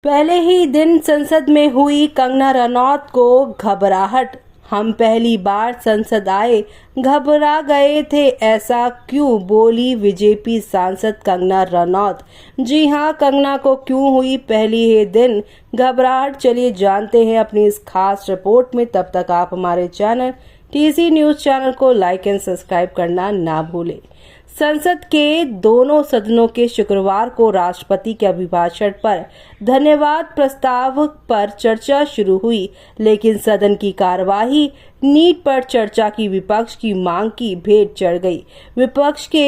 पहले ही दिन संसद में हुई कंगना रनौत को घबराहट। हम पहली बार संसद आए, घबरा गए थे, ऐसा क्यों, बोली बीजेपी सांसद कंगना रनौत। जी हां, कंगना को क्यों हुई पहली ही दिन घबराहट, चलिए जानते हैं अपनी इस खास रिपोर्ट में। तब तक आप हमारे चैनल टीसी न्यूज चैनल को लाइक एंड सब्सक्राइब करना ना भूलें। संसद के दोनों सदनों के शुक्रवार को राष्ट्रपति के अभिभाषण पर धन्यवाद प्रस्ताव पर चर्चा शुरू हुई, लेकिन सदन की कार्यवाही नीट पर चर्चा की विपक्ष की मांग की भेंट चढ़ गई। विपक्ष के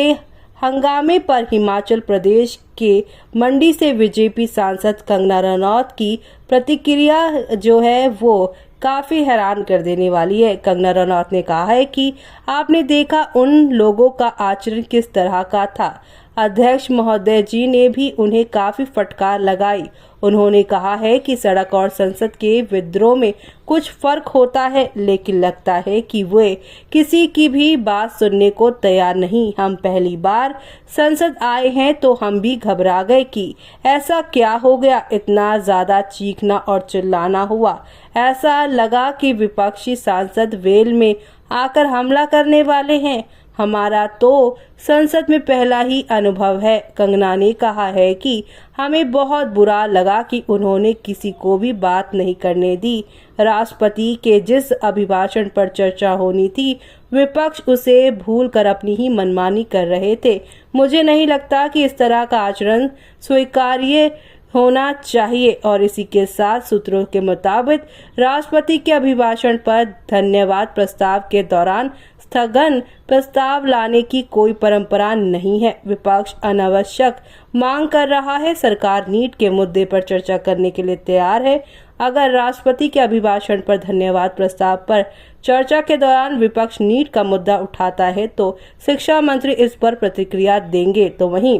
हंगामे पर हिमाचल प्रदेश के मंडी से बीजेपी सांसद कंगना रनौत की प्रतिक्रिया जो है वो काफी हैरान कर देने वाली है। कंगना रनौत ने कहा है कि आपने देखा उन लोगों का आचरण किस तरह का था। अध्यक्ष महोदय जी ने भी उन्हें काफी फटकार लगाई। उन्होंने कहा है कि सड़क और संसद के विद्रोह में कुछ फर्क होता है, लेकिन लगता है कि वे किसी की भी बात सुनने को तैयार नहीं। हम पहली बार संसद आए हैं तो हम भी घबरा गए कि ऐसा क्या हो गया, इतना ज्यादा चीखना और चिल्लाना हुआ। ऐसा लगा कि विपक्षी सांसद वेल में आकर हमला करने वाले हैं। हमारा तो संसद में पहला ही अनुभव है। कंगना ने कहा है कि हमें बहुत बुरा लगा कि उन्होंने किसी को भी बात नहीं करने दी। राष्ट्रपति के जिस अभिभाषण पर चर्चा होनी थी, विपक्ष उसे भूलकर अपनी ही मनमानी कर रहे थे। मुझे नहीं लगता कि इस तरह का आचरण स्वीकार्य होना चाहिए। और इसी के साथ सूत्रों के मुताबिक राष्ट्रपति के अभिभाषण पर धन्यवाद प्रस्ताव के दौरान स्थगन प्रस्ताव लाने की कोई परंपरा नहीं है। विपक्ष अनावश्यक मांग कर रहा है। सरकार नीट के मुद्दे पर चर्चा करने के लिए तैयार है। अगर राष्ट्रपति के अभिभाषण पर धन्यवाद प्रस्ताव पर चर्चा के दौरान विपक्ष नीट का मुद्दा उठाता है तो शिक्षा मंत्री इस पर प्रतिक्रिया देंगे। तो वहीं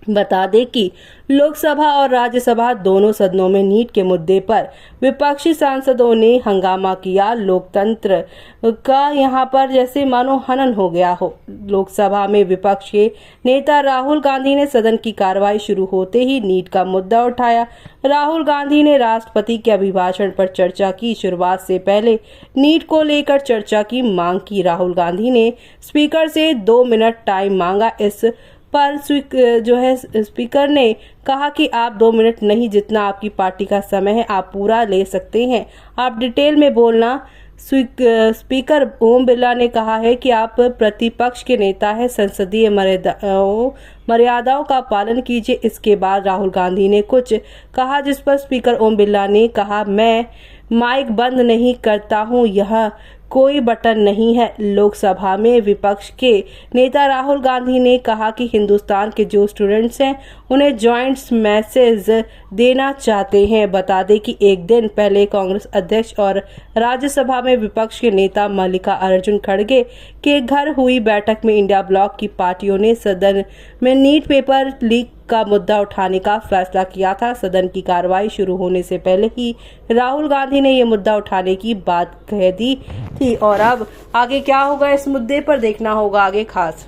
बता दें कि लोकसभा और राज्यसभा दोनों सदनों में नीट के मुद्दे पर विपक्षी सांसदों ने हंगामा किया। लोकतंत्र का यहां पर जैसे मानो हनन हो गया हो। लोकसभा में विपक्ष के नेता राहुल गांधी ने सदन की कार्रवाई शुरू होते ही नीट का मुद्दा उठाया। राहुल गांधी ने राष्ट्रपति के अभिभाषण पर चर्चा की। शुरुआत से पहले नीट को लेकर चर्चा की मांग की। राहुल गांधी ने स्पीकर से 2 मिनट टाइम मांगा। इस पर जो है स्पीकर ने कहा कि आप 2 मिनट नहीं, जितना आपकी पार्टी का समय है आप पूरा ले सकते हैं, आप डिटेल में बोलना। स्पीकर ओम बिरला ने कहा है कि आप प्रतिपक्ष के नेता हैं, संसदीय मर्यादाओं का पालन कीजिए। इसके बाद राहुल गांधी ने कुछ कहा, जिस पर स्पीकर ओम बिरला ने कहा, मैं माइक बंद नहीं करता हूं, यह कोई बटन नहीं है। लोकसभा में विपक्ष के नेता राहुल गांधी ने कहा कि हिंदुस्तान के जो स्टूडेंट्स हैं उन्हें जॉइंट मैसेज देना चाहते हैं। बता दें कि एक दिन पहले कांग्रेस अध्यक्ष और राज्यसभा में विपक्ष के नेता मल्लिका अर्जुन खड़गे के घर हुई बैठक में इंडिया ब्लॉक की पार्टियों ने सदन में नीट पेपर लीक का मुद्दा उठाने का फैसला किया था। सदन की कार्रवाई शुरू होने से पहले ही राहुल गांधी ने ये मुद्दा उठाने की बात कह दी थी। और अब आगे क्या होगा इस मुद्दे पर देखना होगा आगे खास।